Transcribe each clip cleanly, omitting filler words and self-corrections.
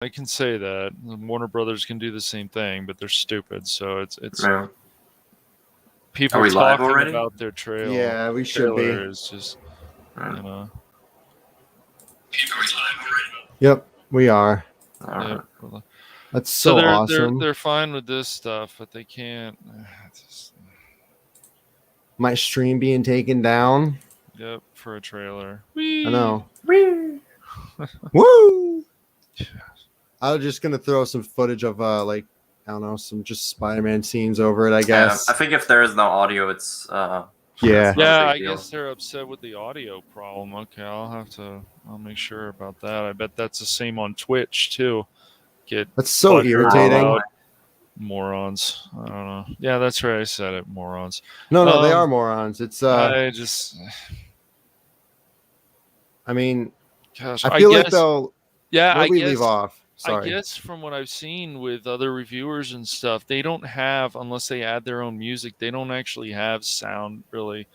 I can say that Warner Brothers can do the same thing, but they're stupid. So it's Yeah. Are people we live talking already? about their Yeah, we should be. trailer is just Right. you know. Yep, we are. Yeah. That's So so awesome. they're fine with this stuff, but they can't. Just, My stream being taken down. yep, for a trailer. I know. Whee! Woo! I was just gonna throw some footage of like I don't know, some just Spider-Man scenes over it. I guess. I think if there is no audio, it's Yeah. that's not a Yeah, big I deal. guess they're upset with the audio problem. Okay, I'll make sure about that. I bet that's the same on Twitch too. That's so butthurt irritating. about morons. I don't know. Yeah, that's right. I said it. Morons. No, they are morons. It's I just. I mean, Gosh, I feel guess, like though. Yeah, where I we guess. leave off. Sorry. I guess from what I've seen with other reviewers and stuff, they don't have, unless they add their own music, they don't actually have sound really,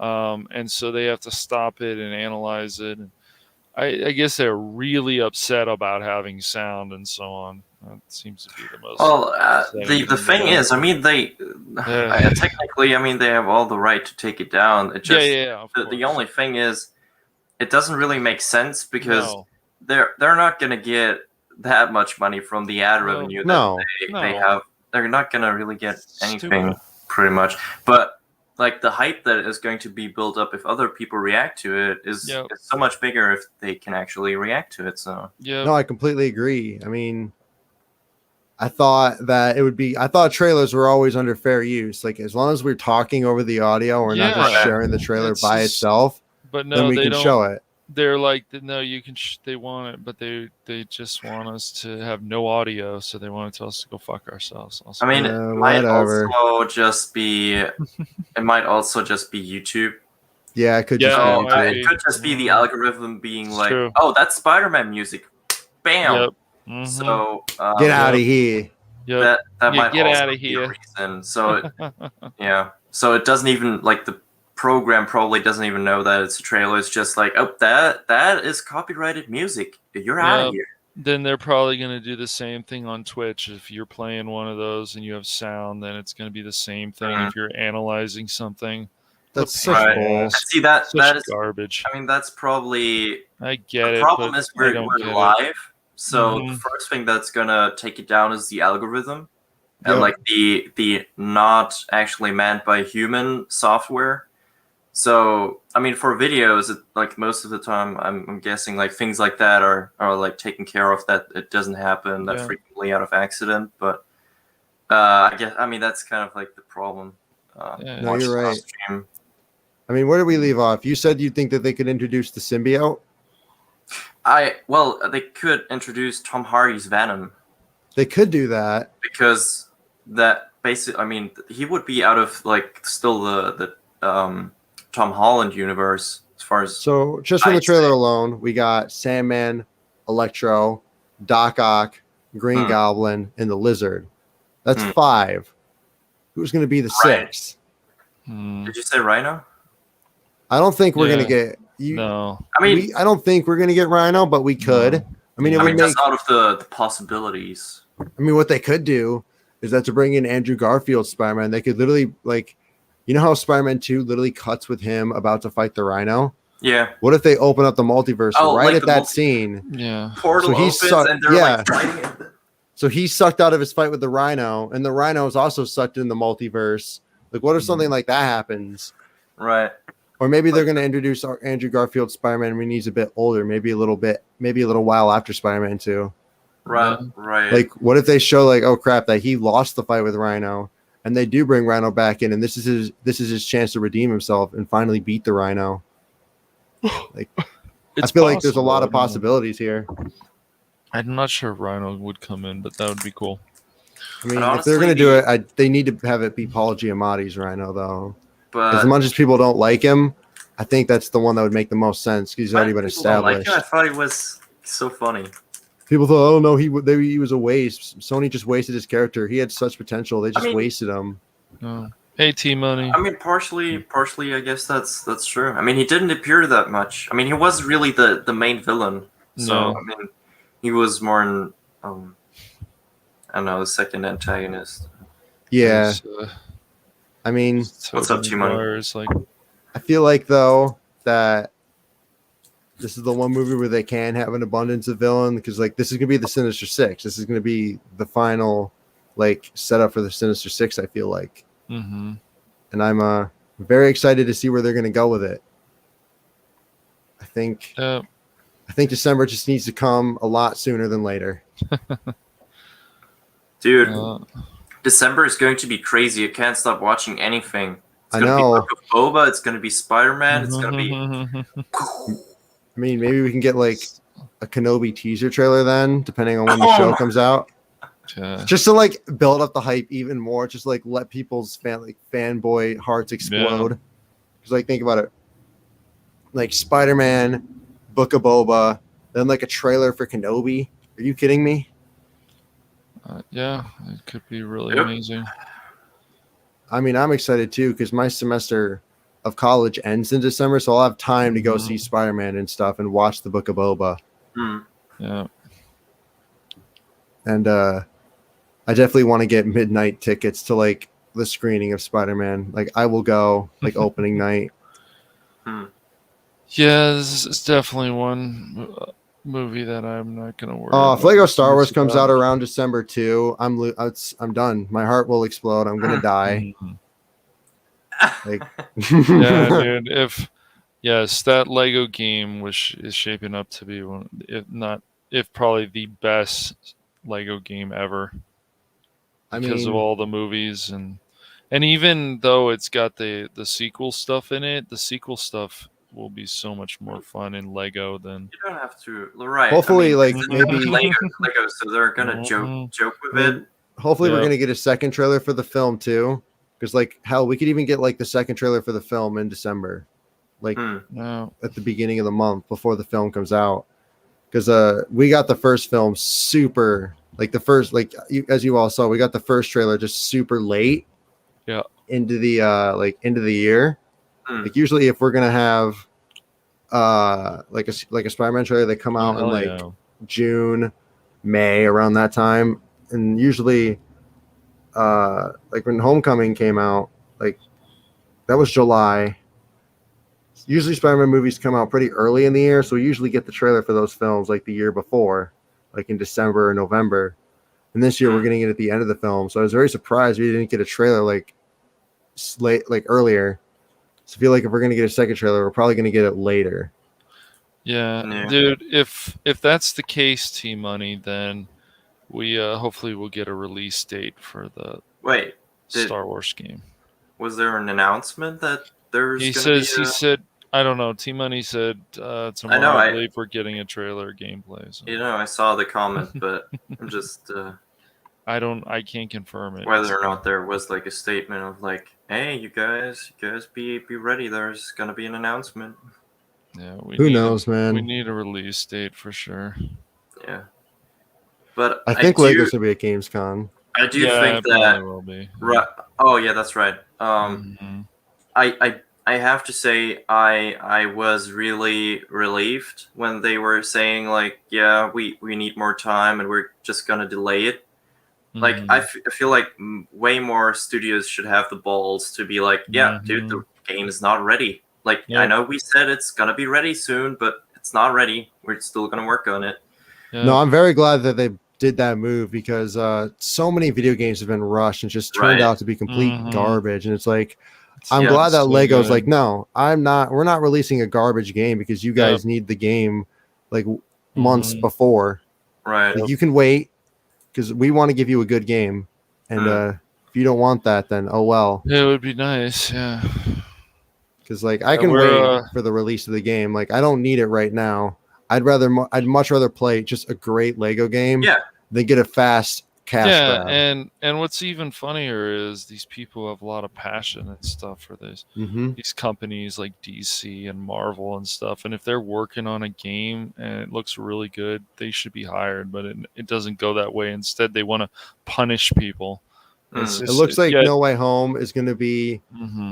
and so they have to stop it and analyze it. And I guess they're really upset about having sound and so on. That seems to be the most. Well, the thing is, I mean, they technically, I mean, they have all the right to take it down. It just the only thing is, it doesn't really make sense because they're not going to get that much money from the ad revenue that they have. They're not going to really get anything pretty much. But like the hype that is going to be built up if other people react to it is so much bigger if they can actually react to it. So no, I completely agree. I mean, I thought trailers were always under fair use. Like as long as we're talking over the audio, we're not just sharing the trailer by itself. But no, then we can show it. They're like, no, you can. They want it, but they just want us to have no audio, so they want to tell us to go fuck ourselves. Also. I mean, it might also just be YouTube. Yeah, it could just be YouTube. It could just be the algorithm being like, oh, that's Spider-Man music. Bam. Yep. Mm-hmm. So get out of here. That might get also out of be here. a reason. So so it doesn't even like the program probably doesn't even know that it's a trailer. It's just like, oh, that is copyrighted music. You're out of here. Then they're probably going to do the same thing on Twitch. If you're playing one of those and you have sound, then it's going to be the same thing. If you're analyzing something, that's such bull. See that is garbage. I mean, that's probably I get it. The problem is we're live, so the first thing that's gonna take it down is the algorithm, and like the not actually manned by human software. So, I mean, for videos, like most of the time, I'm guessing like things like that are like taken care of. That it doesn't happen that frequently out of accident. But I mean, that's kind of like the problem. No, you're right. Stream. I mean, where do we leave off? You said you think that they could introduce the symbiote. They could introduce Tom Hardy's Venom. They could do that because that basically, I mean, he would be out of like still the Tom Holland universe as far as. So just from the trailer alone, we got Sandman, Electro, Doc Ock, Green Goblin, and the Lizard. That's 5. Who's going to be the 6th? Did you say Rhino? I don't think we're going to get. No. I mean, I don't think we're going to get Rhino, but we could. No. I mean, it would just out of the possibilities. I mean, what they could do is that to bring in Andrew Garfield Spider-Man, they could literally like. You know how Spider-Man 2 literally cuts with him about to fight the Rhino? Yeah. What if they open up the multiverse right at that scene? Yeah. Portal opens and they're like fighting it. So he's sucked out of his fight with the Rhino, and the Rhino is also sucked in the multiverse. Like, what if something like that happens? Right. Or maybe they're going to introduce Andrew Garfield Spider-Man when he's a bit older, maybe a little while after Spider-Man 2. Right. Right. Like, what if they show like, oh crap, that he lost the fight with Rhino? And they do bring Rhino back in, and this is his chance to redeem himself and finally beat the Rhino. Like, I feel like there's a lot of possibilities here. I'm not sure Rhino would come in, but that would be cool. I mean, honestly, if they're going to do it, they need to have it be Paul Giamatti's Rhino, though. But as much as people don't like him, I think that's the one that would make the most sense because he's already been established. I thought he was so funny. People thought, oh no, he was a waste. Sony just wasted his character. He had such potential. They just wasted him. Hey, T-Money. I mean, partially, I guess that's true. I mean, he didn't appear that much. I mean, he was really the main villain. So I mean, he was more in I don't know, the second antagonist. Yeah. I mean, what's up, Maguire? Like, I feel like though that this is the one movie where they can have an abundance of villain, because like this is gonna be the Sinister Six. This is gonna be the final like setup for the Sinister Six. I feel like, and I'm very excited to see where they're gonna go with it. I think December just needs to come a lot sooner than later. Dude, December is going to be crazy. I can't stop watching anything. It's I gonna know. be Book of Boba. It's gonna be Spider-Man. It's gonna be. I mean, maybe we can get like a Kenobi teaser trailer then, depending on when the show comes out. Just to like build up the hype even more, just like let people's fanboy hearts explode. Because like think about it, like Spider-Man, Book of Boba, then like a trailer for Kenobi. Are you kidding me? Yeah, it could be really amazing. I mean, I'm excited too because my semester of college ends in December, so I'll have time to go see Spider-Man and stuff and watch the Book of Boba. Yeah. And I definitely want to get midnight tickets to like the screening of Spider-Man. Like I will go like opening night. Yeah, this is definitely one movie that I'm not gonna worry. If Lego Star Wars comes out around December 2, I'm done. My heart will explode. I'm gonna die. Like, yeah, dude. Yes, that Lego game is shaping up to be one, if probably the best Lego game ever. Because of all the movies and even though it's got the sequel stuff in it, the sequel stuff will be so much more fun in Lego than. You don't have to, right? Hopefully, maybe Lego, so they're gonna joke with it. Hopefully, we're gonna get a second trailer for the film too. Because like hell, we could even get like the second trailer for the film in December, like at the beginning of the month before the film comes out. Because we got the first film super like the first as you all saw, we got the first trailer just super late. Yeah. Into the into the year. Like usually, if we're gonna have like a Spider-Man trailer, they come out in June, May around that time, and usually. Like when Homecoming came out, like that was July. Usually Spider-Man movies come out pretty early in the year, so we usually get the trailer for those films like the year before, like in December or November. And this year we're getting it at the end of the film, so I was very surprised we didn't get a trailer like earlier. So I feel like if we're gonna get a second trailer, we're probably gonna get it later. Yeah. Dude. If that's the case, T-Money, then. We hopefully will get a release date for the Star Wars game. Was there an announcement that there's? He said I don't know. T-Money said tomorrow. I believe we're getting a trailer gameplay. So. I saw the comment, but I'm just. I can't confirm it. Whether or not there was like a statement of like, hey, you guys be ready. There's gonna be an announcement. Yeah. Who knows, man? We need a release date for sure. Yeah. But I think Lego's gonna be at Gamescom. I do think that will be. Right. Oh yeah, that's right. I have to say I was really relieved when they were saying like, yeah, we need more time and we're just gonna delay it. Like I feel like way more studios should have the balls to be like, yeah, dude, the game is not ready. Like I know we said it's gonna be ready soon, but it's not ready. We're still gonna work on it. Yeah. No, I'm very glad that they did that move because so many video games have been rushed and just turned out to be complete garbage. And it's like, I'm glad that Lego's like, no, we're not releasing a garbage game because you guys need the game like months before. Right. Like, you can wait because we want to give you a good game. And if you don't want that, then oh well. Yeah, it would be nice. Yeah. Because like I can wait for the release of the game. Like I don't need it right now. I'd much rather play just a great Lego game than get a fast cash grab. and what's even funnier is these people have a lot of passion and stuff for this. These companies like DC and Marvel and stuff, and if they're working on a game and it looks really good, they should be hired, but it doesn't go that way. Instead, they want to punish people. It looks like No Way Home is going to be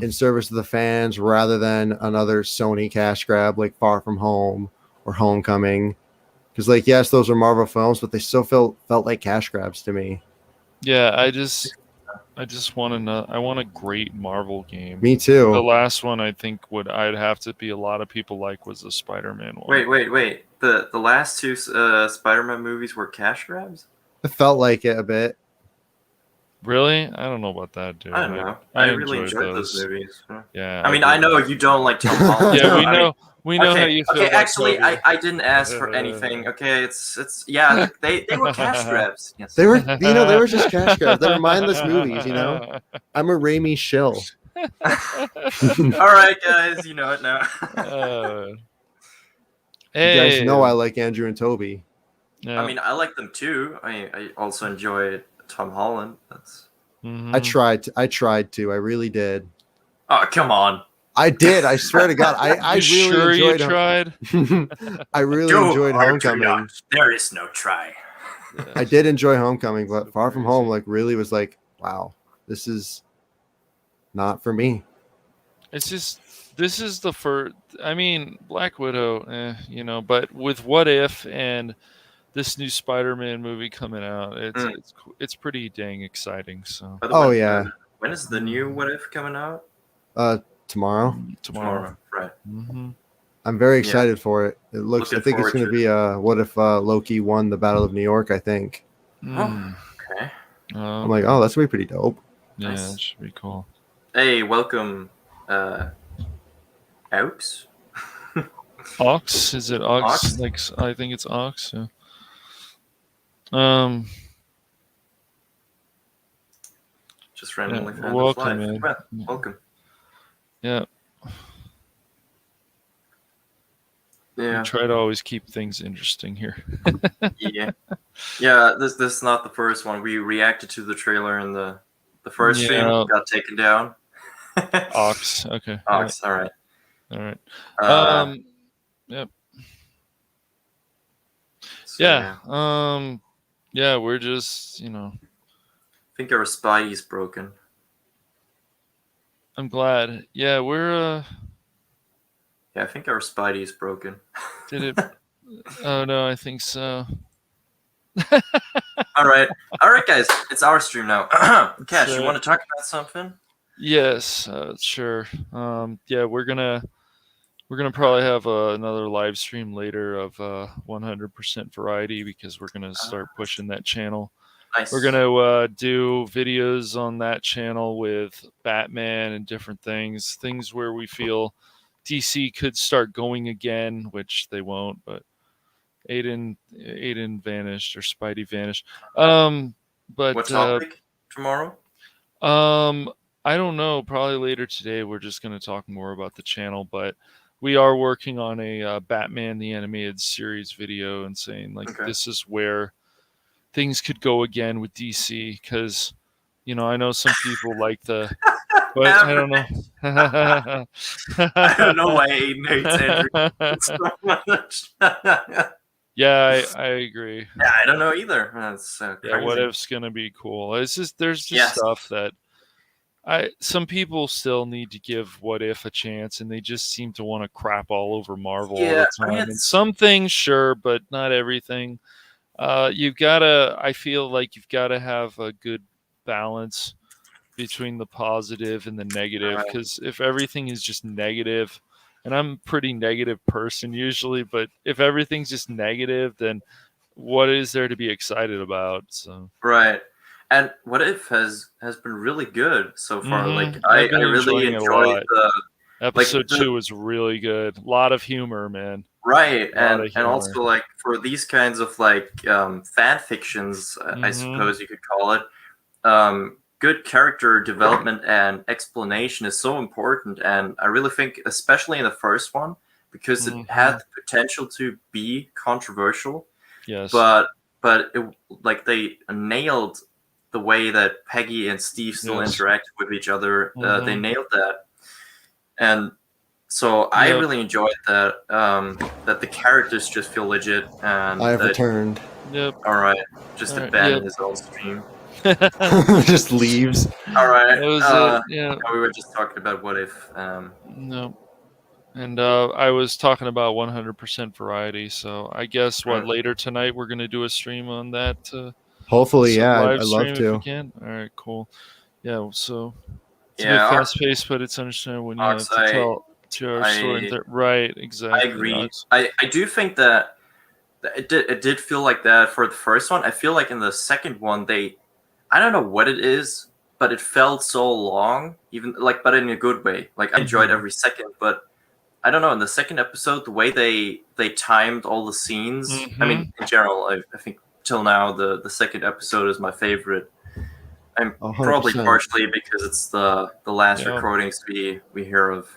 in service of the fans rather than another Sony cash grab like Far From Home or Homecoming, Because, like, yes, those are Marvel films, but they still felt like cash grabs to me. Yeah, I just want I want a great Marvel game. Me too. The last one I think I'd have to be a lot of people like was the Spider-Man one. Wait. The last two Spider-Man movies were cash grabs? It felt like it a bit. Really? I don't know about that, dude. I don't know. I really enjoyed those movies. Yeah. I mean, I know you don't like Tom Holland. Yeah, we know how you feel. Okay, about actually, Tobey. I didn't ask for anything. Okay, it's yeah, they were cash grabs. Yes. They were they were just cash grabs. They were mindless movies, I'm a Raimi shill. All right, guys, you know it now. Hey. You guys know I like Andrew and Tobey. Yeah. I mean, I like them too. I also enjoy Tom Holland. That's. Mm-hmm. I tried to. I really did. Oh, come on. I did. I swear to God. I really sure enjoyed you tried? I really enjoyed Homecoming. There is no try. I did enjoy Homecoming, but Far From Home really was like, wow, this is not for me. It's just, this is the first, I mean, Black Widow, but with What If and this new Spider-Man movie coming out, it's pretty dang exciting. So. When is the new What If coming out? Tomorrow. Right. Mm-hmm. I'm very excited for it. It looks. I think it's going to be what if Loki won the Battle of New York? I think. Okay. I'm like, oh, that's gonna be pretty dope. Yeah, nice. That should be cool. Hey, welcome, Aux. Ox? Is it Ox? Ox? Like, I think it's Ox. Yeah. Just randomly found welcome, man. Welcome. Yeah. Yeah. We try to always keep things interesting here. Yeah. This is not the first one. We reacted to the trailer and the first stream got taken down. Ox. Okay. Ox. All right. Yep. So, yeah. We're just, I think our Spidey's broken. I'm glad. Yeah, we're Yeah, I think our Spidey's broken. Did it? Oh no, I think so. All right, guys, it's our stream now. Cash, you want to talk about something? Yes, sure. Yeah, we're gonna probably have another live stream later of 100% variety because we're gonna start pushing that channel. Nice. We're gonna do videos on that channel with Batman and different things where we feel DC could start going again, which they won't. But Aiden vanished, or Spidey vanished. But what topic tomorrow? I don't know. Probably later today. We're just gonna talk more about the channel, but we are working on a Batman the Animated Series video and saying this is where things could go again with DC, because I know some people like the, but I don't know. I don't know why Aiden hates Andrew so much. Yeah, I agree. Yeah, I don't know either. That's crazy. Yeah, What If's gonna be cool. It's just there's stuff that some people still need to give What If a chance, and they just seem to want to crap all over Marvel all the time. And some things, sure, but not everything. I feel like you've got to have a good balance between the positive and the negative, because if everything is just negative, and I'm a pretty negative person usually, but if everything's just negative, then what is there to be excited about? So right. And What If has been really good so far. I really enjoyed the episode 2 was really good. A lot of humor, man. Right, and also for these kinds of fan fictions, I suppose you could call it, good character development and explanation is so important. And I really think, especially in the first one, because it had the potential to be controversial. Yes. But it, they nailed the way that Peggy and Steve still interacted with each other. They nailed that, and so I really enjoyed that. That the characters just feel legit, and I have returned. Yep. All right, just abandon his own stream. Just leaves. All right. That was we were just talking about What If. No. And I was talking about 100% variety, so I guess later tonight we're gonna do a stream on that. Hopefully, yeah, live I'd stream love if we to. can. All right, cool. Yeah, so it's a bit fast paced, but it's understandable when you have to tell our story. Right, exactly. I agree. I do think that it did feel like that for the first one. I feel like in the second one I don't know what it is, but it felt so long, even like, but in a good way. Like I enjoyed every second, but I don't know. In the second episode, the way they timed all the scenes. I mean, in general, I think till now the second episode is my favorite. And 100%. probably partially because it's the last recordings we hear of.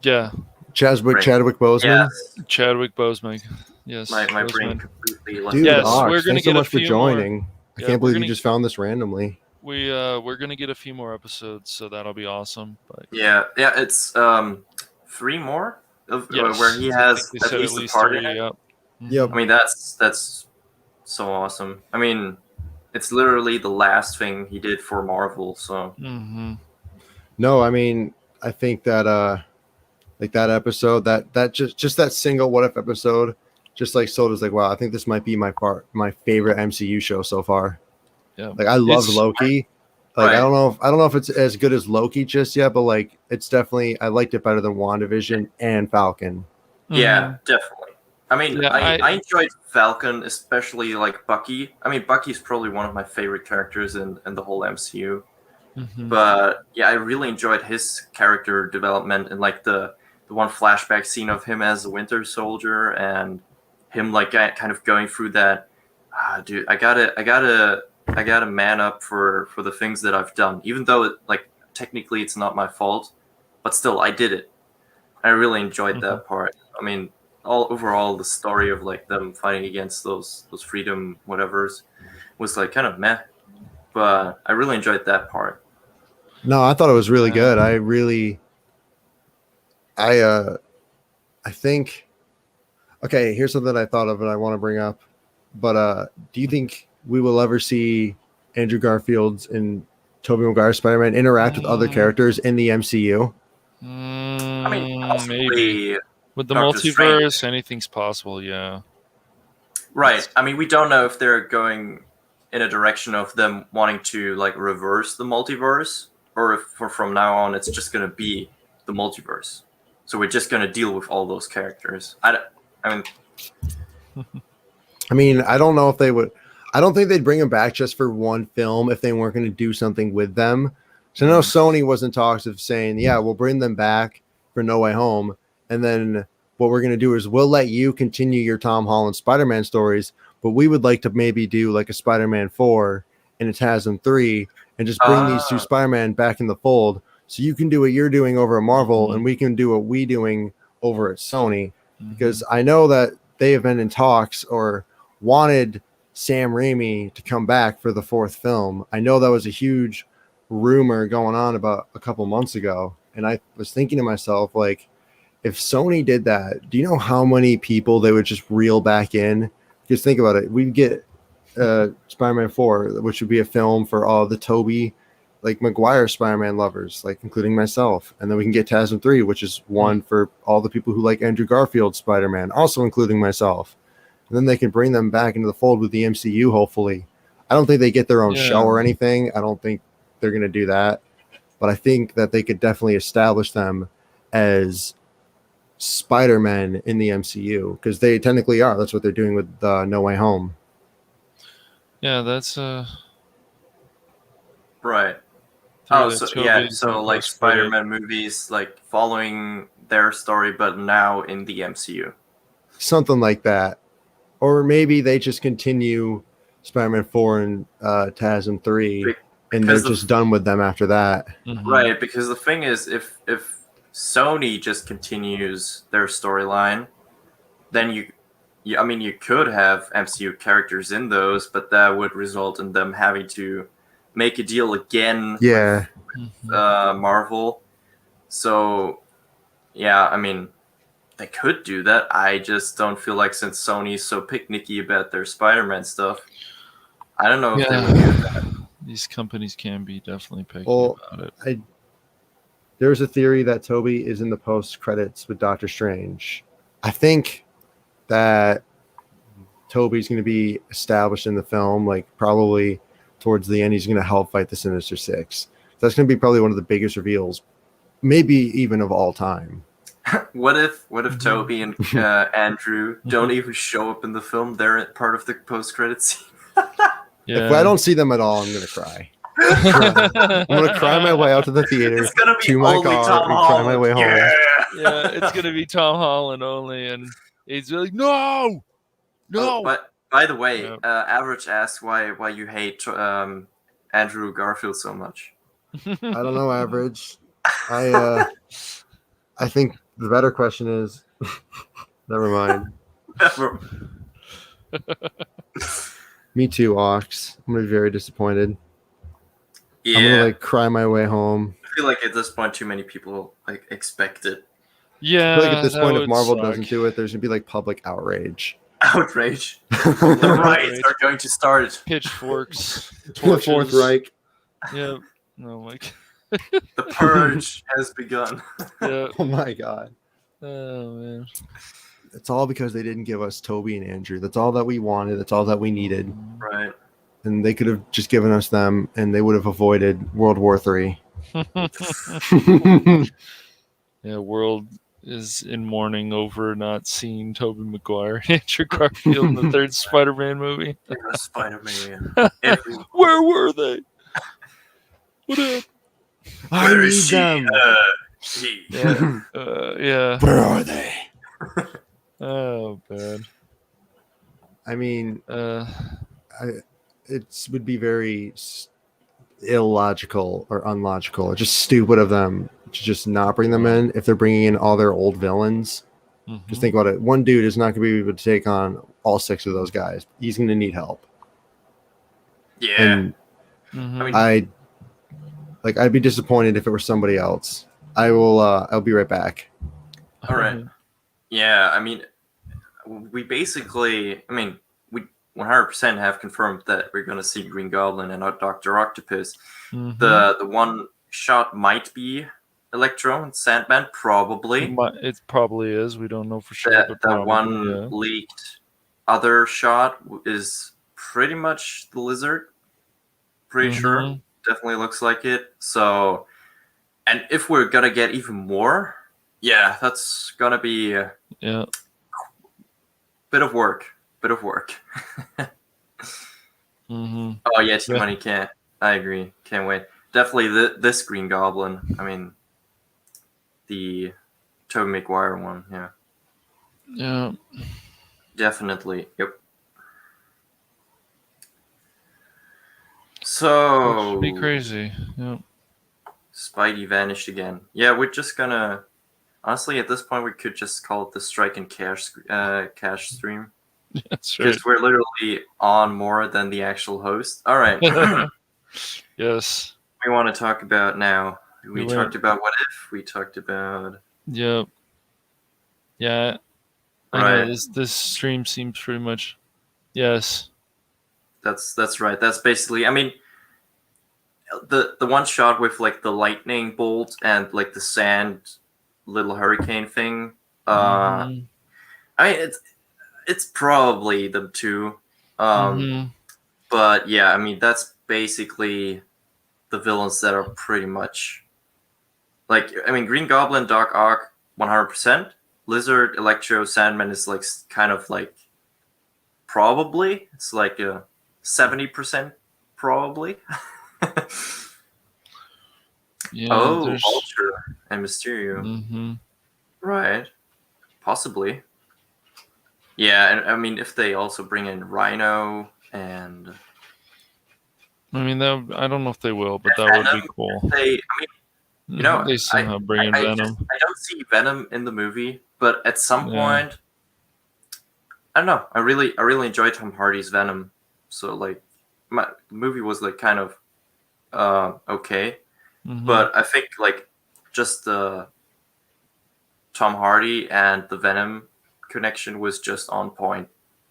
Yeah. Chadwick Boseman. Yes. Chadwick Boseman. Yes. My brain completely left. Dude, yes, we're gonna get so much for joining. I can't believe you just found this randomly. We're gonna get a few more episodes, so that'll be awesome. But yeah, it's 3 more of where he has at least a part in it. Yep. I mean that's so awesome. I mean, it's literally the last thing he did for Marvel. So. No, I mean, I think that like that episode, that just that single what if episode, just like sold us like, wow, I think this might be my favorite MCU show so far. Yeah, like I love Loki. Like I don't know if it's as good as Loki just yet, but like it's definitely, I liked it better than WandaVision and Falcon. Yeah, definitely. I mean, I enjoyed Falcon, especially like Bucky. I mean, Bucky's probably one of my favorite characters in the whole MCU. But yeah, I really enjoyed his character development and like the one flashback scene of him as a Winter Soldier and him like kind of going through that. Dude, I gotta man up for the things that I've done, even though like technically it's not my fault, but still I did it. I really enjoyed that part. I mean, overall the story of like them fighting against those freedom whatevers was like kind of meh, but I really enjoyed that part. No, I thought it was really good. I think, okay, here's something I thought of and I want to bring up. But do you think we will ever see Andrew Garfield's and Tobey Maguire Spider-Man interact with other characters in the MCU? I mean, maybe with the multiverse, anything's possible. Yeah, right. I mean, we don't know if they're going in a direction of them wanting to like reverse the multiverse, or if from now on it's just going to be the multiverse. So we're just going to deal with all those characters. I mean, I don't know if they would. I don't think they'd bring them back just for one film if they weren't going to do something with them. So I know Sony was in talks of saying, yeah, we'll bring them back for No Way Home. And then what we're going to do is we'll let you continue your Tom Holland Spider-Man stories, but we would like to maybe do like a Spider-Man 4 and a TASM 3 and just bring these two Spider-Man back in the fold. So you can do what you're doing over at Marvel and we can do what we're doing over at Sony. Because I know that they have been in talks or wanted Sam Raimi to come back for the 4th film. I know that was a huge rumor going on about a couple months ago. And I was thinking to myself, like, if Sony did that, do you know how many people they would just reel back in? Just think about it. We'd get Spider-Man 4, which would be a film for all the Tobey, like Maguire Spider-Man lovers, like including myself. And then we can get TASM 3, which is one for all the people who like Andrew Garfield Spider-Man, also including myself. And then they can bring them back into the fold with the MCU, hopefully. I don't think they get their own show or anything. I don't think they're going to do that. But I think that they could definitely establish them as Spider-Man in the MCU, because they technically are. That's what they're doing with No Way Home. Yeah, that's right. So like Spider-Man movies, like following their story, but now in the MCU. Something like that. Or maybe they just continue Spider-Man 4 and TASM 3, and they're just done with them after that. Right, because the thing is, if Sony just continues their storyline, then you could have MCU characters in those, but that would result in them having to make a deal again with Marvel. So, yeah, I mean, they could do that. I just don't feel like, since Sony's so picky about their Spider-Man stuff, I don't know if they would do that. These companies can be definitely picky about it. there's a theory that Tobey is in the post credits with Doctor Strange. I think that Tobey's going to be established in the film, like probably towards the end, he's going to help fight the Sinister Six. That's going to be probably one of the biggest reveals, maybe even of all time. What if Tobey and Andrew don't even show up in the film? They're part of the post-credits scene. If I don't see them at all, I'm going to cry. I'm going to cry my way out to the theater, to my car, and cry my way home. Yeah, it's going to be Tom Holland only, and he's like, no! Oh, but by the way, Average asked why you hate Andrew Garfield so much. I don't know, Average. I think the better question is, never mind. Me too, Ox. I'm gonna be very disappointed. Yeah, I'm gonna cry my way home. I feel like at this point, too many people expect it. Yeah, I feel like at this point, if Marvel doesn't do it, there's gonna be public outrage. Outrage. The riots are going to start. Pitchforks. The Fourth Reich. Yeah. Oh my God. The purge has begun. Yeah. Oh my God. Oh man. It's all because they didn't give us Tobey and Andrew. That's all that we wanted. That's all that we needed. Right. And they could have just given us them, and they would have avoided World War III. Yeah, world is in mourning over not seeing Tobey Maguire and Andrew Garfield in the third Spider-Man movie. Spider-Man. Where were they? What up? Where is them? Yeah. Where are they? Oh, bad. I mean, it would be very illogical or unlogical or just stupid of them to just not bring them in if they're bringing in all their old villains. Mm-hmm. Just think about it. One dude is not going to be able to take on all 6 of those guys. He's going to need help. Yeah. And I'd be disappointed if it were somebody else. I'll be right back. All right. Yeah, I mean, we 100% have confirmed that we're going to see Green Goblin and not Dr. Octopus. Mm-hmm. The one shot might be Electro and Sandman, probably. It probably is. We don't know for sure. That one leaked other shot is pretty much the Lizard. Pretty sure. Definitely looks like it. So, and if we're going to get even more, yeah, that's going to be a bit of work. Mm-hmm. Oh, yeah, T-Money can't. I agree. Can't wait. Definitely this Green Goblin. I mean, the Tobey Maguire one, yeah. Yeah. Definitely. Yep. So. It'd be crazy. Yep. Spidey vanished again. Yeah, we're just gonna. Honestly, at this point, we could just call it the Strike and Cash stream. That's right. Because we're literally on more than the actual host. All right. Yes. We want to talk about now. We talked about What If. We talked about. Yep. Yeah. I know this stream seems pretty much. Yes. That's right. That's basically. I mean, the one shot with the lightning bolt and the sand little hurricane thing. I mean, it's probably them two. But yeah, I mean that's basically the villains that are pretty much Green Goblin, Doc Ock, 100%. Lizard, Electro, Sandman is kind of probably. It's a 70% probably. Vulture and Mysterio. Mm-hmm. Right. Possibly. Yeah, and I mean, if they also bring in Rhino and... I mean, I don't know if they will, but that would be cool. They somehow bring in Venom. I don't see Venom in the movie, but at some point... I don't know. I really enjoyed Tom Hardy's Venom. So, the movie was, kind of okay. Mm-hmm. But I think just the Tom Hardy and the Venom connection was just on point.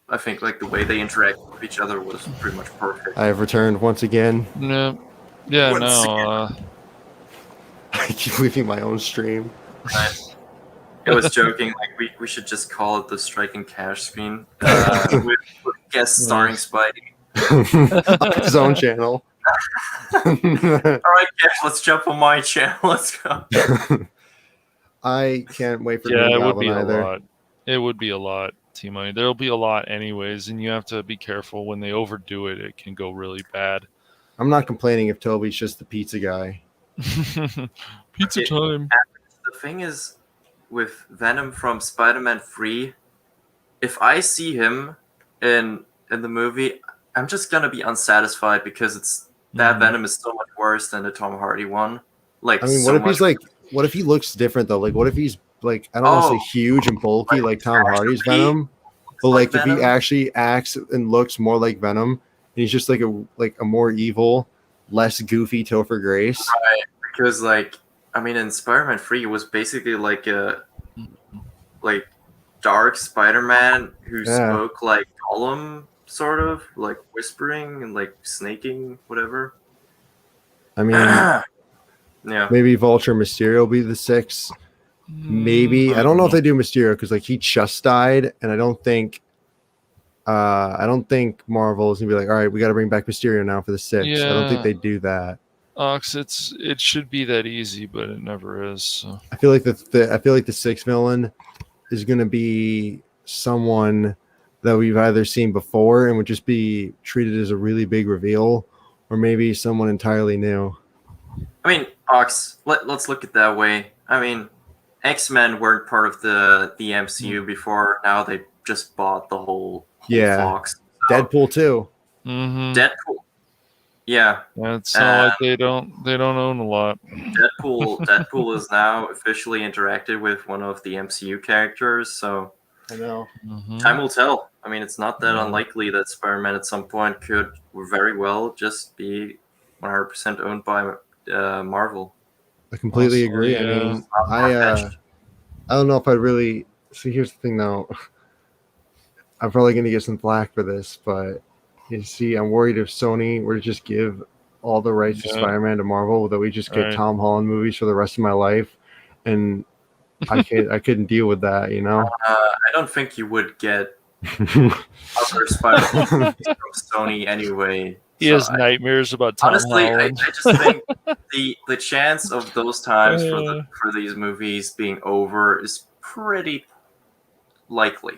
I think the way they interact with each other was pretty much perfect. I have returned once again. No, yeah, keep leaving my own stream. Right. I was joking, like we should just call it the Striking Cash screen with guest starring Spidey. On his own channel. All right, Cash, let's jump on my channel. Let's go. I can't wait for Green Goblin it would be either. A lot. It would be a lot, T-Money. There'll be a lot anyways, and you have to be careful when they overdo it. It can go really bad. I'm not complaining if Tobey's just the pizza guy. Pizza time. The thing is, with Venom from Spider-Man 3, if I see him in the movie, I'm just gonna be unsatisfied because it's that Venom is so much worse than the Tom Hardy one. Like, I mean, what if he's like? What if he looks different though? Like, what if he's like, I don't want to say huge and bulky like Tom Hardy's Venom, but like if he actually acts and looks more like Venom, and he's just like a more evil, less goofy Topher Grace. Right, because like, I mean, in Spider-Man 3, it was basically like a dark Spider-Man who spoke like Gollum, sort of like whispering and like snaking, whatever. I mean, maybe Vulture Mysterio will be the 6. Maybe I don't know if they do Mysterio because like he just died, and I don't think Marvel is gonna be like, all right, we got to bring back Mysterio now for the 6. I don't think they do that. Ox, it should be that easy, but it never is. So. I feel like the 6th villain is gonna be someone that we've either seen before and would just be treated as a really big reveal, or maybe someone entirely new. I mean, Ox, let's look at it that way. I mean, X-Men weren't part of the MCU before. Now they just bought the whole Fox. So. Deadpool too. Mm-hmm. Deadpool. Yeah. It's not like they don't own a lot. Deadpool is now officially interacted with one of the MCU characters, so I know. Time will tell. I mean, it's not that unlikely that Spider-Man at some point could very well just be 100% owned by Marvel. I completely agree. I mean, I don't know if I'd really see. Here's the thing, though. I'm probably going to get some flack for this, but you see, I'm worried if Sony were to just give all the rights to Spider-Man to Marvel, that we just get Tom Holland movies for the rest of my life, and I couldn't deal with that. You know, I don't think you would get other Spider-Man movies from Sony anyway. He has nightmares about Tom Holland. I just think the chance of those times for these movies being over is pretty likely.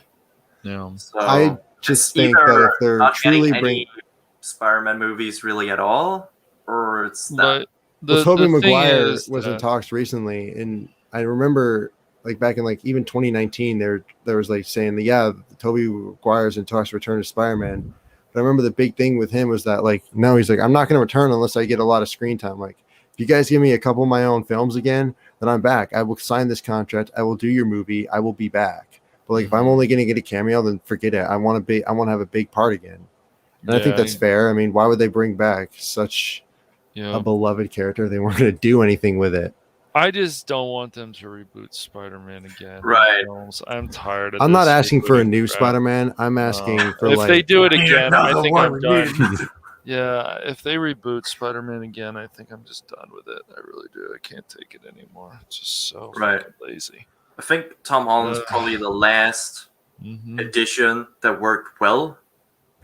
Yeah. So I just think that if they're not truly bringing Spider-Man movies really at all, or it's that. Tobey Maguire was in talks recently, and I remember like back in like even 2019, there was like saying that Tobey Maguire's in talks to return to Spider-Man. But I remember the big thing with him was that like, no, he's like, I'm not going to return unless I get a lot of screen time. Like, if you guys give me a couple of my own films again, then I'm back. I will sign this contract. I will do your movie. I will be back. But like, if I'm only going to get a cameo, then forget it. I want to have a big part again. And I think that's fair. I mean, why would they bring back such a beloved character? They weren't going to do anything with it. I just don't want them to reboot Spider-Man again. Right. I'm tired of I'm not asking for a new Spider-Man. I'm asking for if they do it again, I think I'm done. Yeah, if they reboot Spider-Man again, I think I'm just done with it. I really do. I can't take it anymore. It's just so lazy. I think Tom Holland's probably the last edition that worked well.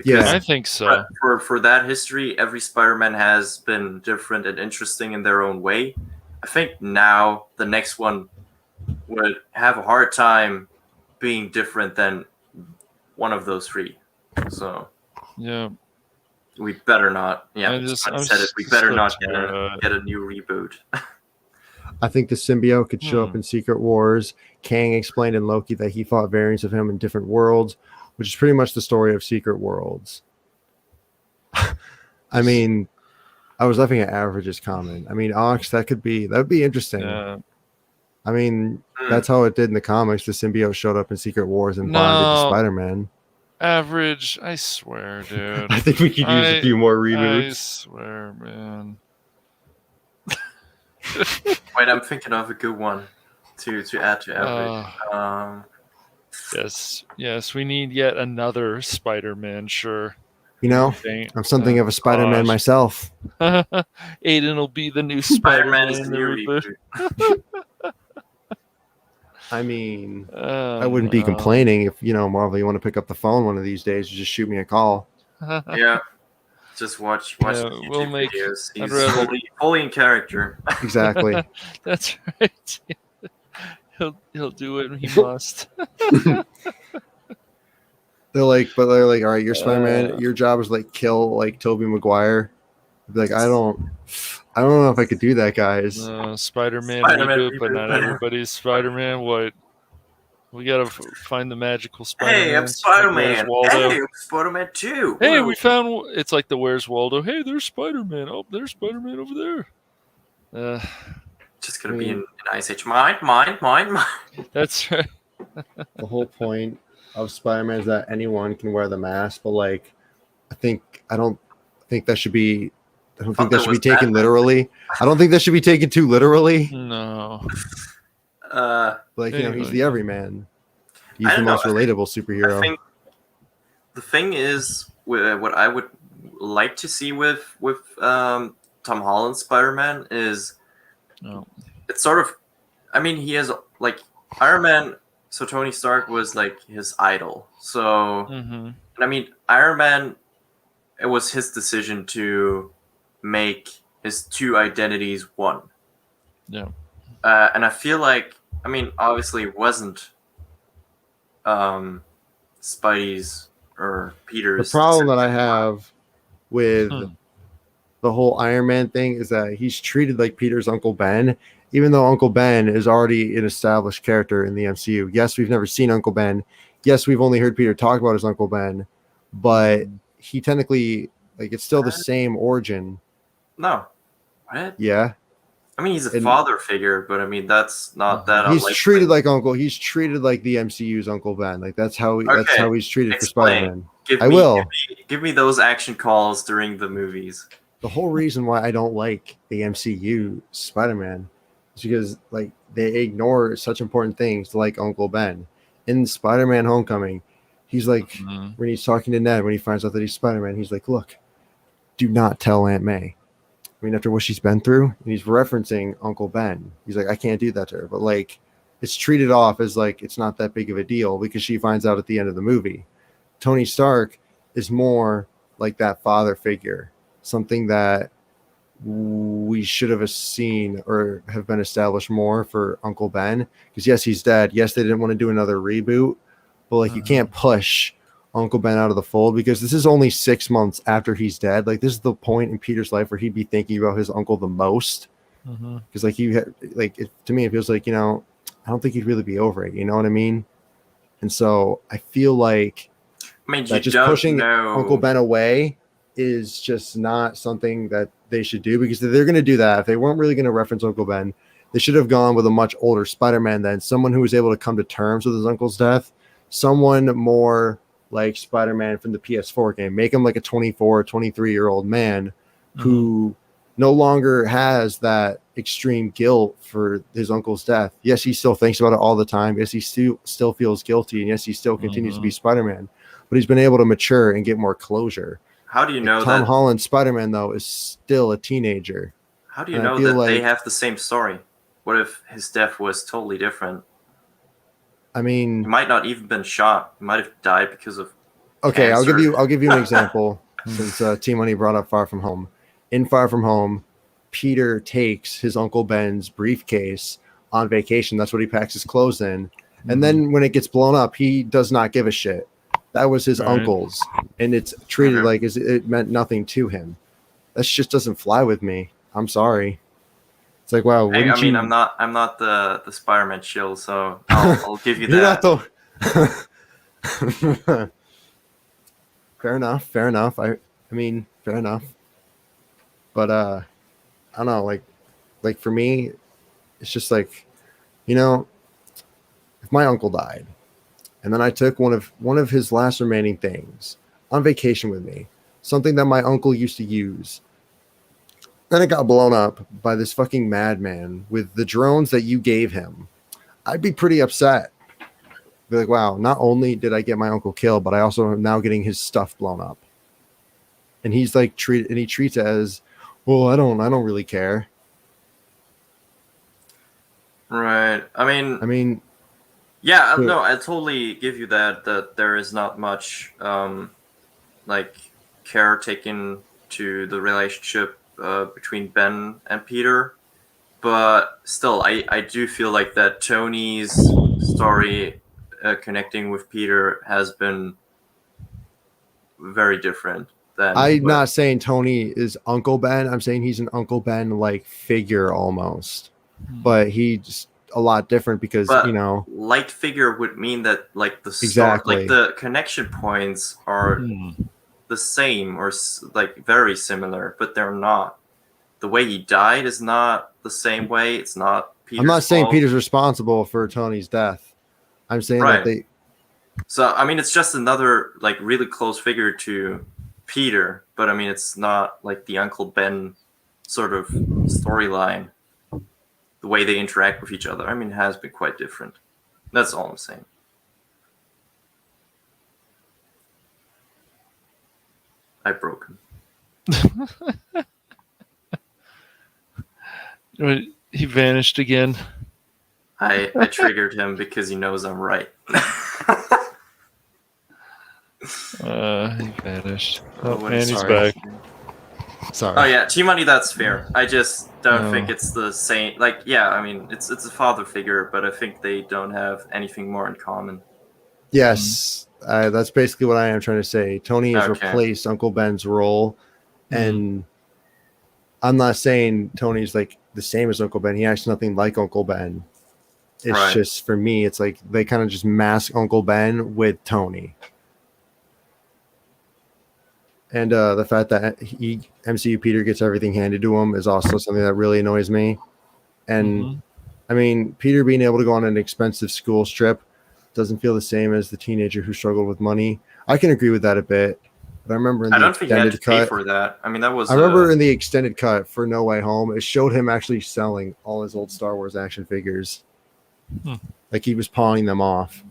Yeah, I think so. For that history, every Spider-Man has been different and interesting in their own way. I think now the next one would have a hard time being different than one of those 3. So we better not. Yeah, we better not get a new reboot. I think the symbiote could show up in Secret Wars. Kang explained in Loki that he fought variants of him in different worlds, which is pretty much the story of Secret Worlds. I mean, I was laughing at Average's comment. I mean, Ox, that would be interesting. I mean, that's how it did in the comics. The symbiote showed up in Secret Wars and bonded to Spider-Man. Average, I swear, dude. I think we could use a few more reboots. I swear, man. Wait, I'm thinking of a good one to add to Average. Yes, we need yet another Spider-Man, sure. You know, I'm something of a Spider-Man myself. Aiden will be the new Spider-Man in the reboot. I mean, I wouldn't be complaining if, Marvel, you want to pick up the phone one of these days, just shoot me a call. Yeah. Just watch YouTube videos. He's fully in character. Exactly. That's right. He'll do it when he must. They're like, all right, you're Spider-Man. Your job is like kill like Tobey Maguire. I'd be like, I don't know if I could do that, guys. Spider-Man reboot, but not everybody's Spider-Man. What? We gotta find the magical Spider-Man. Hey, I'm Spider-Man. Hey, I'm Spider-Man too. Hey, we found. It's like the Where's Waldo? Hey, there's Spider-Man. Oh, there's Spider-Man over there. Just gonna be an Ice Age. Mine. That's right. The whole point of Spider-Man is that anyone can wear the mask, but like, I don't think that should be taken literally. I don't think that should be taken too literally. No. Like, he's the everyman. He's the most relatable superhero. I think the thing is, what I would like to see with Tom Holland's Spider-Man is, it's sort of, I mean, he has like Iron Man. So Tony Stark was like his idol. So, I mean, Iron Man, it was his decision to make his two identities one. Yeah. And I feel like, I mean, obviously it wasn't Spidey's or Peter's. The problem that I have with the whole Iron Man thing is that he's treated like Peter's Uncle Ben, even though Uncle Ben is already an established character in the MCU. Yes, we've never seen Uncle Ben. Yes, we've only heard Peter talk about his Uncle Ben, but he technically, like, it's still the same origin. No. What? Yeah. I mean, he's a father figure, but I mean, that's not that. He's treated like Uncle. He's treated like the MCU's Uncle Ben. Like that's how he's treated for Spider-Man. Give me those action calls during the movies. The whole reason why I don't like the MCU Spider-Man is because like they ignore such important things like Uncle Ben. In Spider-Man: Homecoming, he's like when he's talking to Ned when he finds out that he's Spider-Man, he's like, "Look, do not tell Aunt May." I mean, after what she's been through, and he's referencing Uncle Ben. He's like, I can't do that to her. But like, it's treated off as like it's not that big of a deal because she finds out at the end of the movie. Tony Stark is more like that father figure, something that we should have seen or have been established more for Uncle Ben. Because yes, he's dead. Yes, they didn't want to do another reboot, but like you can't push Uncle Ben out of the fold because this is only 6 months after he's dead. Like this is the point in Peter's life where he'd be thinking about his uncle the most. Because like to me it feels like, I don't think he'd really be over it. You know what I mean? And so I feel like just pushing Uncle Ben away is just not something that they should do, because if they're going to do that, if they weren't really going to reference Uncle Ben, they should have gone with a much older Spider-Man then, someone who was able to come to terms with his uncle's death, someone more like Spider-Man from the PS4 game. Make him like a 24, 23-year-old man who no longer has that extreme guilt for his uncle's death. Yes, he still thinks about it all the time. Yes, he still feels guilty. And yes, he still continues to be Spider-Man. But he's been able to mature and get more closure. How do you know Tom Holland Spider-Man, though, is still a teenager? How do you know that they have the same story? What if his death was totally different? I mean, he might not even been shot. He might have died because of cancer. I'll give you an example since Team Money brought up Far From Home. In Far From Home, Peter takes his Uncle Ben's briefcase on vacation. That's what he packs his clothes in. And then when it gets blown up, he does not give a shit. That was his uncle's, and it's treated like it meant nothing to him. That just doesn't fly with me. I'm sorry. It's like, wow. Hey, I'm not the Spider-Man shill, so I'll give you that. You're not the... Fair enough. I mean, fair enough. But I don't know. Like for me, it's just like, if my uncle died, and then I took one of his last remaining things on vacation with me, something that my uncle used to use. Then it got blown up by this fucking madman with the drones that you gave him. I'd be pretty upset. Be like, wow, not only did I get my uncle killed, but I also am now getting his stuff blown up. and he's like he treats it as, well, I don't really care. Right. I mean, yeah, no, I totally give you that there is not much like care taken to the relationship between Ben and Peter, but still, I do feel like that Tony's story connecting with Peter has been very different. I'm not saying Tony is Uncle Ben. I'm saying he's an Uncle Ben like figure almost, but he's a lot different because like figure would mean that like the story, like the connection points are the same or like very similar, but they're not. The way he died is not the same way. It's not Peter's I'm not saying fault. Peter's responsible for Tony's death. I'm saying that they. So I mean, it's just another like really close figure to Peter, but I mean, it's not like the Uncle Ben sort of storyline. The way they interact with each other, I mean, has been quite different. That's all I'm saying. I broke him. He vanished again. I triggered him because he knows I'm right. He vanished. And he's back. Sorry. Oh yeah, T-Money, that's fair. I just don't think it's the same. Like, yeah, I mean, it's a father figure, but I think they don't have anything more in common. Yes, that's basically what I am trying to say. Tony has replaced Uncle Ben's role, and I'm not saying Tony's like the same as Uncle Ben. He acts nothing like Uncle Ben. It's just, for me, it's like they kind of just mask Uncle Ben with Tony. And the fact that MCU Peter gets everything handed to him is also something that really annoys me. And I mean, Peter being able to go on an expensive school trip doesn't feel the same as the teenager who struggled with money. I can agree with that a bit. But I remember in the extended cut, pay for that. I mean, that was. I remember in the extended cut for No Way Home, it showed him actually selling all his old Star Wars action figures. Like he was pawning them off.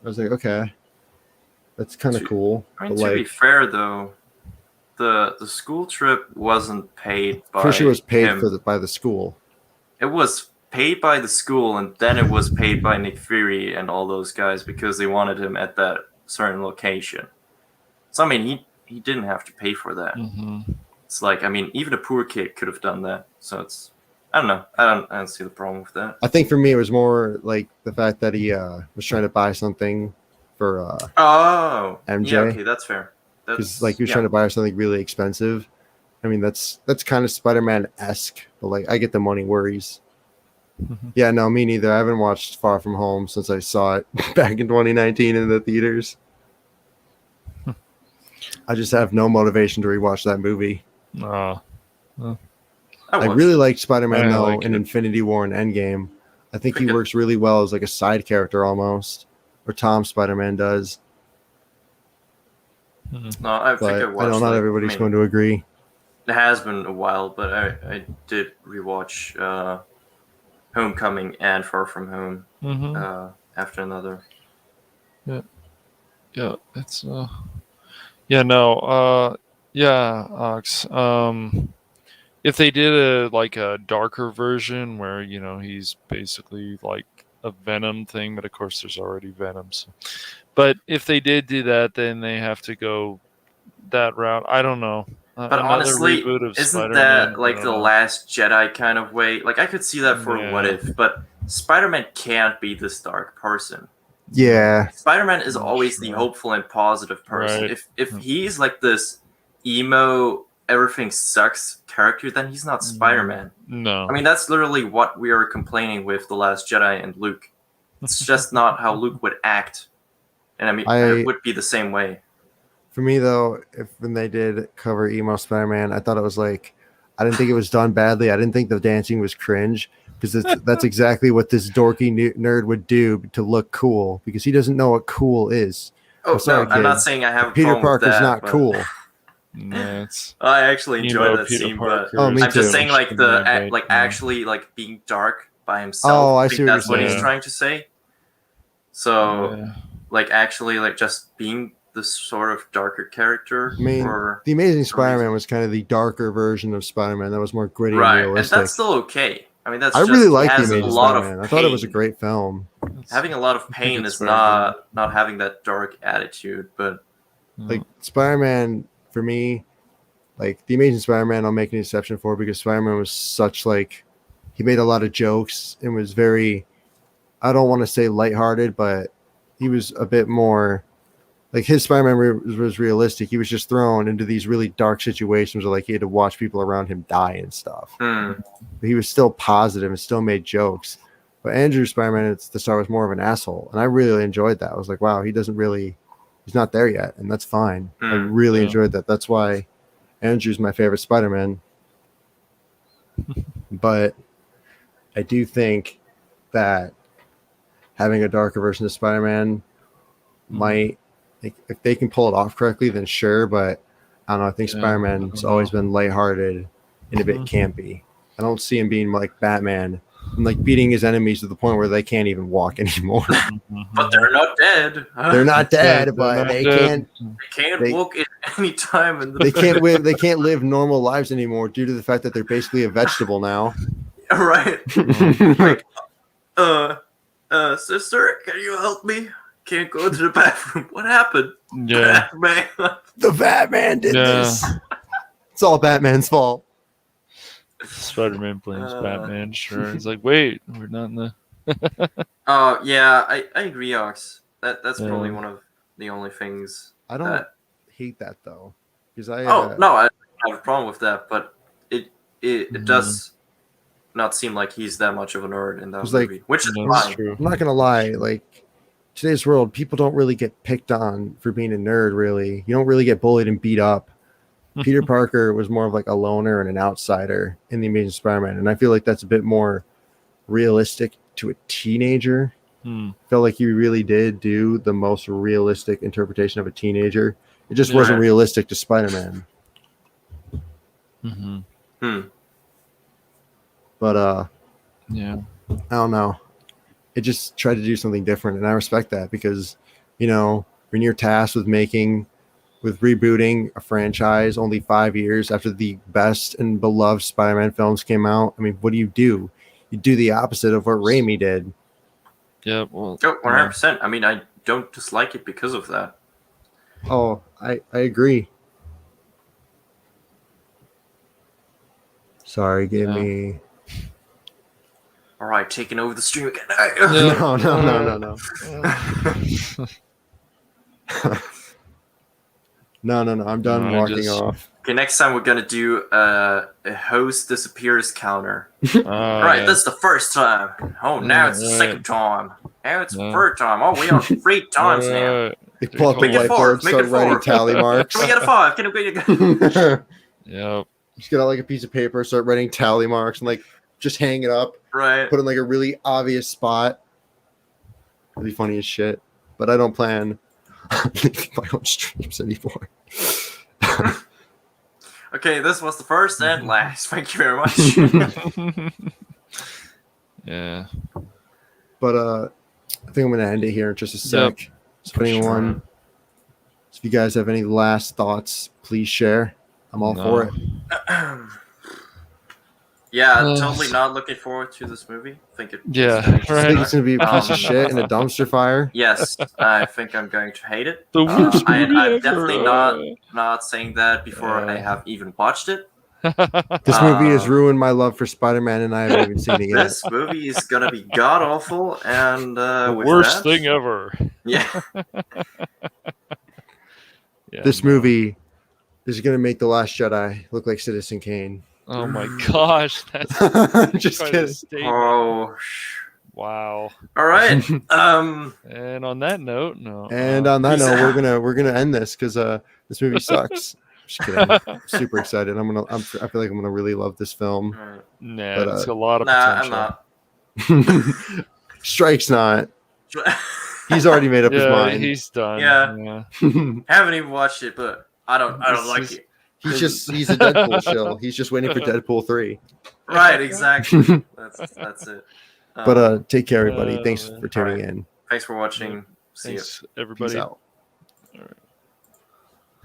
I was like, okay. That's kind of cool. I mean, to be fair, though, the school trip wasn't paid by first, it was paid him. by the school. It was paid by the school, and then it was paid by Nick Fury and all those guys because they wanted him at that certain location. So, I mean, he didn't have to pay for that. It's like, I mean, even a poor kid could have done that. So it's, I don't know. I don't see the problem with that. I think for me, it was more like the fact that he was trying to buy something for MJ. Yeah, okay, that's fair. Because like he was trying to buy something really expensive. I mean, that's kind of Spider-Man-esque, but like I get the money worries. Yeah, no, me neither. I haven't watched Far From Home since I saw it back in 2019 in the theaters. I just have no motivation to rewatch that movie. I really liked Spider-Man though in Infinity War and Endgame. I think he works really well as like a side character almost. Or Tom Spider-Man does. No, I think I watched. I know not everybody's going to agree. It has been a while, but I did rewatch Homecoming and Far From Home after another. Yeah, it's Ox. If they did a darker version where he's basically like a Venom thing, but of course there's already Venom. So. But if they did do that, then they have to go that route. I don't know. But honestly, isn't Spider-Man, that like the Last Jedi kind of way? Like I could see that for What If, but Spider-Man can't be this dark person. Yeah. Spider-Man is always the hopeful and positive person. Right. If he's like this emo, everything sucks character, then he's not Spider-Man. No. I mean, that's literally what we are complaining with The Last Jedi and Luke. It's just not how Luke would act. And I mean, it would be the same way. For me, though, when they did cover emo Spider-Man, I thought it was like, I didn't think it was done badly. I didn't think the dancing was cringe because that's exactly what this dorky nerd would do to look cool because he doesn't know what cool is. Oh, no, I'm not saying I have a Peter problem Parker's with that, not cool. I actually enjoy that scene, but I'm just saying like actually like being dark by himself. Oh, I see that's what he's trying to say. So like actually like just being this sort of darker character. I mean, the Amazing Spider-Man was kind of the darker version of Spider-Man that was more gritty and realistic. And that's still okay. I mean, I really like the Amazing Spider-Man. I thought it was a great film. Having a lot of pain is not having that dark attitude, but like Spider-Man for me, like the Amazing Spider-Man, I'll make an exception for because Spider-Man was such like he made a lot of jokes and was very, I don't want to say lighthearted, but he was a bit more like his Spider-Man was realistic. He was just thrown into these really dark situations where like he had to watch people around him die and stuff. But he was still positive and still made jokes. But Andrew's Spider-Man at the start was more of an asshole. And I really enjoyed that. I was like, wow, he's not there yet. And that's fine. I really enjoyed that. That's why Andrew's my favorite Spider-Man. But I do think that having a darker version of Spider-Man might, if they can pull it off correctly, then sure. But I don't know. I think Spider-Man's always been lighthearted and a bit campy. I don't see him being like Batman and like beating his enemies to the point where they can't even walk anymore. But they're not dead. They're not dead, but they can't walk at any time. They can't live. They can't live normal lives anymore due to the fact that they're basically a vegetable now. Right. Like, sister, can you help me? Can't go to the bathroom. What happened? Yeah. Batman. The Batman did this. It's all Batman's fault. Spider-Man blames Batman. Sure. It's like, wait, we're not in the. Yeah, I agree, Ox. That's probably one of the only things. I don't hate that though, because I. No, I don't have a problem with that, but it does not seem like he's that much of a nerd in that movie, like, which is fine. True. I'm not gonna lie, like today's world, people don't really get picked on for being a nerd. Really, you don't really get bullied and beat up. Peter Parker was more of like a loner and an outsider in the Amazing Spider-Man, and I feel like that's a bit more realistic to a teenager. I felt like you really did do the most realistic interpretation of a teenager. It just wasn't realistic to Spider-Man. But yeah, I don't know. It just tried to do something different, and I respect that because, you know, when you're tasked with rebooting a franchise only 5 years after the best and beloved Spider-Man films came out, I mean, what do? You do the opposite of what Raimi did. Yeah, well, 100%. I mean, I don't dislike it because of that. Oh, I agree. Sorry, give me. All right, taking over the stream again. No. I'm done walking off. Okay, next time we're gonna do a host disappears counter. Right, that's the first time. Oh, now it's the second time. Now it's the third time. Oh, we on 3 times now. They pull up the whiteboard, start writing tally marks. Can we get a 5? Can we get a... Yep. Just get out like a piece of paper, start writing tally marks, and like just hang it up. Right. Put it in like a really obvious spot. It'd be funny as shit. But I don't plan on making my own streams anymore. Okay, this was the first and last. Thank you very much. Yeah. But I think I'm gonna end it here in just a sec. Yep. So if you guys have any last thoughts, please share. I'm all for it. Yeah, totally not looking forward to this movie. I think think it's gonna be a piece of shit in a dumpster fire. Yes, I think I'm going to hate it. The worst movie I'm definitely not saying that before I have even watched it. This movie has ruined my love for Spider-Man, and I haven't even seen it yet. This movie is gonna be god awful, and the worst thing ever. Yeah. This movie is gonna make The Last Jedi look like Citizen Kane. Oh my gosh, that's just kidding. Oh, wow. All right. And on that note, we're gonna end this because this movie sucks. Just kidding. I'm super excited. I feel like I'm gonna really love this film. Nah, but, it's a lot of potential. I'm not. Strike's not. He's already made up his mind. He's done. Yeah. Haven't even watched it, but I don't like it. He's a Deadpool shill. He's just waiting for Deadpool 3. Right, exactly. That's it. But take care, everybody. Thanks for tuning in. Thanks for watching. Thanks, everybody. Peace out. All right.